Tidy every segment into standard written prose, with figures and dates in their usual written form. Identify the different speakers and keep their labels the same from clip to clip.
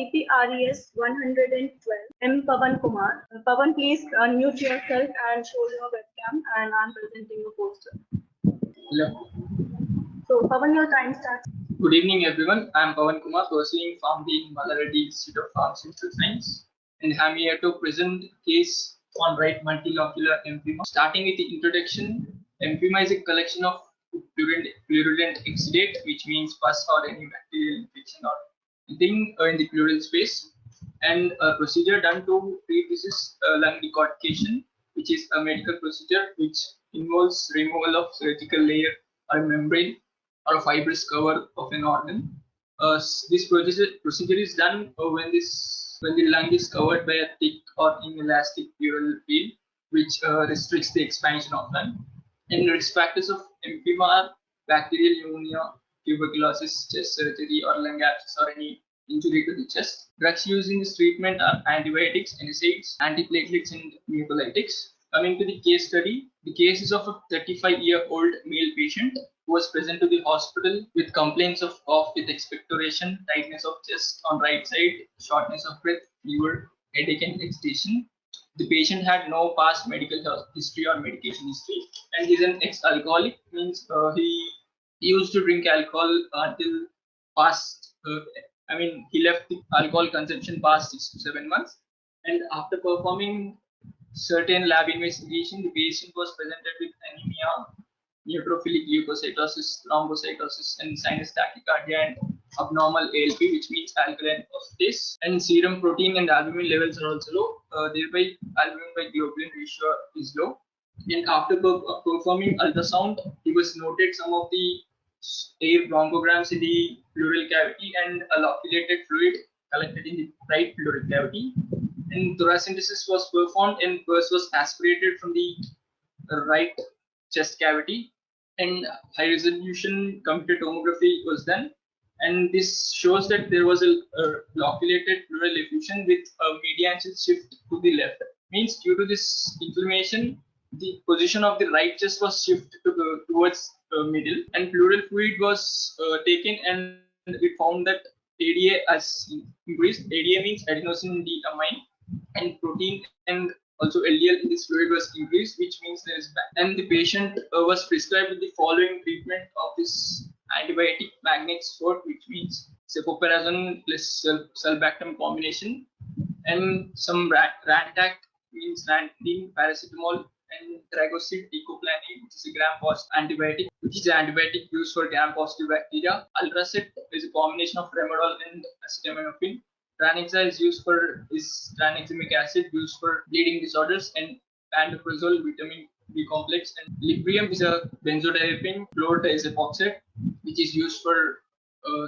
Speaker 1: PPRES 112. M. Pawan Kumar. Pawan, please unmute yourself and show your webcam, and I'm presenting the poster.
Speaker 2: Hello.
Speaker 1: So, Pawan, your time starts.
Speaker 2: Good evening, everyone. I'm Pawan Kumar, pursuing PharmD in Mallareddy Institute of Pharmaceutical Science, and I'm here to present case on right multilocular emphysema. Starting with the introduction, emphysema is a collection of purulent exudate, which means pus or any bacterial infection or anything in the pleural space, and a procedure done to treat this is lung decortication, which is a medical procedure which involves removal of surgical layer or membrane or a fibrous cover of an organ. This procedure is done when the lung is covered by a thick or inelastic pleural field, which restricts the expansion of lung. And risk factors of emphysema are bacterial pneumonia, tuberculosis, chest surgery, or lung abscess, or any injury to the chest. Drugs used in this treatment are antibiotics, NSAIDs, antiplatelets, and mucolytics. Coming to the case study, the case is of a 35-year-old male patient who was present to the hospital with complaints of cough with expectoration, tightness of chest on right side, shortness of breath, fever, headache, and agitation. The patient had no past medical history or medication history, and he's an ex-alcoholic, means he used to drink alcohol until past. He left the alcohol consumption past 6 to 7 months, and after performing certain lab investigation, the patient was presented with anemia, neutrophilic leukocytosis, thrombocytosis, and sinus tachycardia, and abnormal ALP, which means alkaline phosphatase, and serum protein and albumin levels are also low. Thereby, albumin by globulin ratio is low. And after performing ultrasound, he was noted some of the air bronchograms in the pleural cavity and a loculated fluid collected in the right pleural cavity. And thoracentesis was performed and pus was aspirated from the right chest cavity, and high resolution computed tomography was done, and this shows that there was a loculated pleural effusion with a median shift to the left. Means due to this inflammation, the position of the right chest was shifted towards middle, and pleural fluid was taken, and we found that ADA has increased. ADA means adenosine deamine, and protein and also LDL in this fluid was increased, which means there is back. And the patient was prescribed with the following treatment of this antibiotic magnet sport, which means cefoperazone plus sulbactam combination, and some Rantac means ranitidine, paracetamol, and Dragocid decoplanine, which is a gram-positive antibiotic, which is an antibiotic used for gram-positive bacteria. Ultracet is a combination of Remodol and acetaminophen. Tranexam is used for tranexamic acid used for bleeding disorders, and pantoprazole vitamin B complex, and Librium is a benzodiazepine chlordiazepoxide, which is used for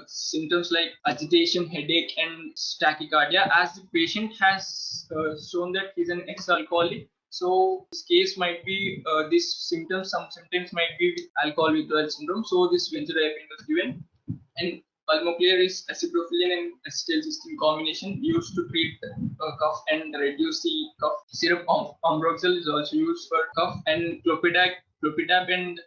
Speaker 2: symptoms like agitation, headache, and tachycardia. As the patient has shown that he's an ex-alcoholic, so this case might be some symptoms might be with alcohol withdrawal syndrome. So this benzodiazepine was given, and Pulmoclear is acyclovir and acetylcysteine combination used to treat cough and reduce the cough. Syrup Ambroxol is also used for cough, and clopidogrel and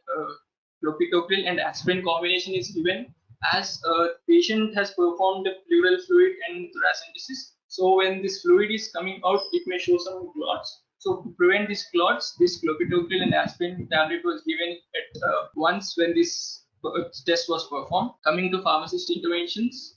Speaker 2: clopidogrel and aspirin combination is given as a patient has performed the pleural fluid and thoracentesis. So when this fluid is coming out, it may show some clots. So to prevent these clots, this clopidogrel and aspirin tablet was given at once when this test was performed. Coming to pharmacist interventions,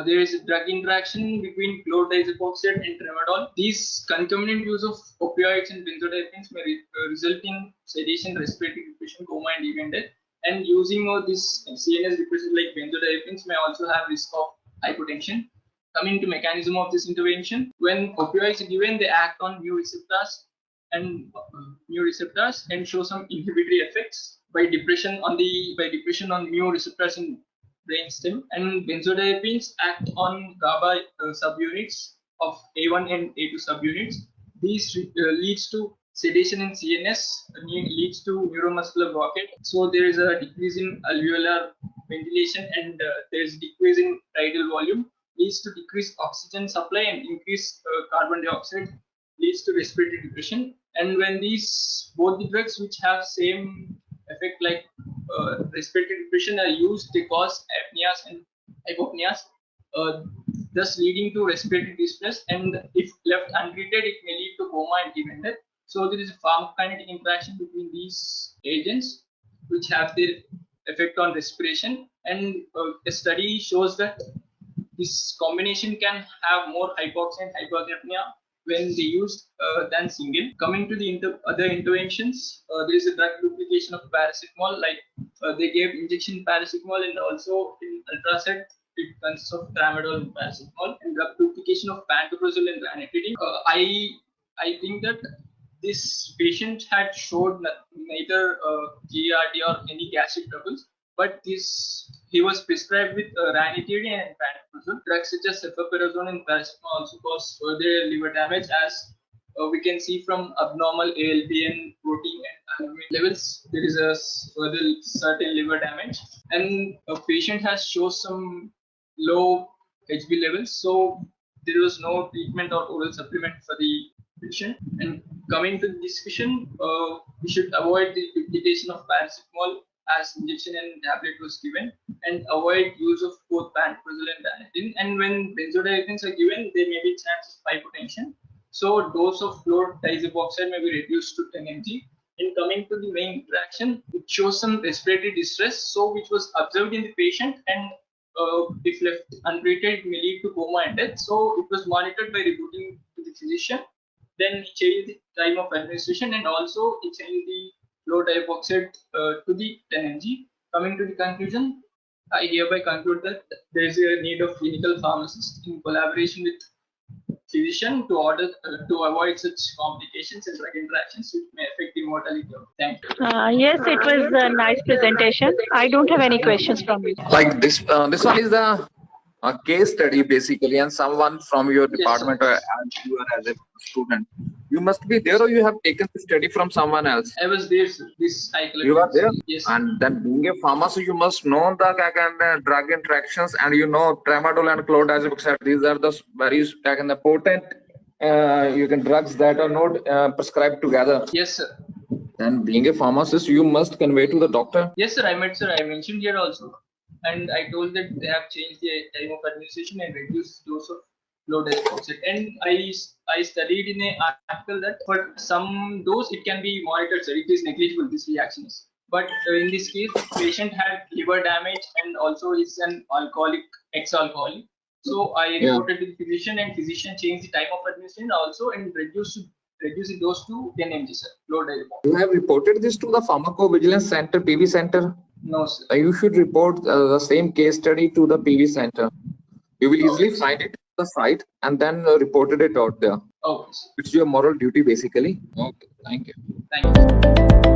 Speaker 2: there is a drug interaction between chlordiazepoxide and tramadol. These concomitant use of opioids and benzodiazepines may result in sedation, respiratory depression, coma, and even death. And using this CNS depressants like benzodiazepines may also have risk of hypotension. Coming to mechanism of this intervention, when opioids are given, they act on mu receptors and show some inhibitory effects by depression on mu receptors in brainstem, and benzodiazepines act on GABA subunits of A1 and A2 subunits. These leads to sedation in CNS, leads to neuromuscular blockade. So there is a decrease in alveolar ventilation, and there is decrease in tidal volume, leads to decreased oxygen supply and increased carbon dioxide, leads to respiratory depression. And when both the drugs which have same effect like respiratory depression are used, they cause apneas and hypopneas. thus leading to respiratory distress, and if left untreated, it may lead to coma and even death. So there is a pharmacokinetic interaction between these agents which have their effect on respiration, and a study shows that this combination can have more hypoxia and hypercapnia when they used than single. Coming to the other interventions, there is a drug duplication of paracetamol. Like they gave injection paracetamol, and also in ultrasound it consists of tramadol and paracetamol. And drug duplication of pantoprazole and ranitidine. I think that this patient had showed neither GERD or any gastric troubles, but he was prescribed with ranitidine and pantoprazole. Drugs such as cefoperazone and paracetamol also cause further liver damage, as we can see from abnormal ALP and protein and albumin levels. There is a further certain liver damage, and a patient has shown some low HB levels, so there was no treatment or oral supplement for the patient. And coming to the discussion, we should avoid the duplication of paracetamol as injection and tablet was given, and avoid use of both pantoprazole and ranitidine. And when benzodiazepines are given, there may be chance of hypotension. So dose of fluorodiazepoxide may be reduced to 10 mg. In coming to the main interaction, it shows some respiratory distress, so which was observed in the patient, and if left untreated, it may lead to coma and death. So it was monitored by reporting to the physician. Then he changed the time of administration, and also he changed the fluorodiazepoxide to the 10 mg. Coming to the conclusion, I hereby conclude that there is a need of clinical pharmacists in collaboration with physician to avoid such complications and drug interactions which may affect the mortality of. Thank you.
Speaker 3: Yes, it was a nice presentation. I don't have any questions from you.
Speaker 4: Like this one is the case study basically, and someone from your department or and you are as a student, you must be there, or you have taken the study from someone else.
Speaker 2: I was there, sir. This I collected.
Speaker 4: You are there,
Speaker 2: yes.
Speaker 4: And then being a pharmacist, you must know the drug interactions, and you know tramadol and chlordiazepoxide. These are the very potent you can drugs that are not prescribed together.
Speaker 2: Yes, sir.
Speaker 4: And being a pharmacist, you must convey to the doctor.
Speaker 2: Yes, sir. I mentioned here also, and I told that they have changed the time of administration and reduced dose of fluorodiazepoxide. And I studied in an article that for some dose it can be monitored, sir. It is negligible, this reaction is. But in this case, patient had liver damage and also is an alcoholic, ex-alcoholic. So I reported to the physician, and physician changed the time of administration also and reduce the dose to 10 mg, sir.
Speaker 4: You have reported this to the Pharmacovigilance Center, PV Center?
Speaker 2: No, sir.
Speaker 4: You should report the same case study to the PV Center. You will easily find it on the site and then reported it out there.
Speaker 2: Okay, sir.
Speaker 4: It's your moral duty basically. Okay, thank you.
Speaker 2: Thank you.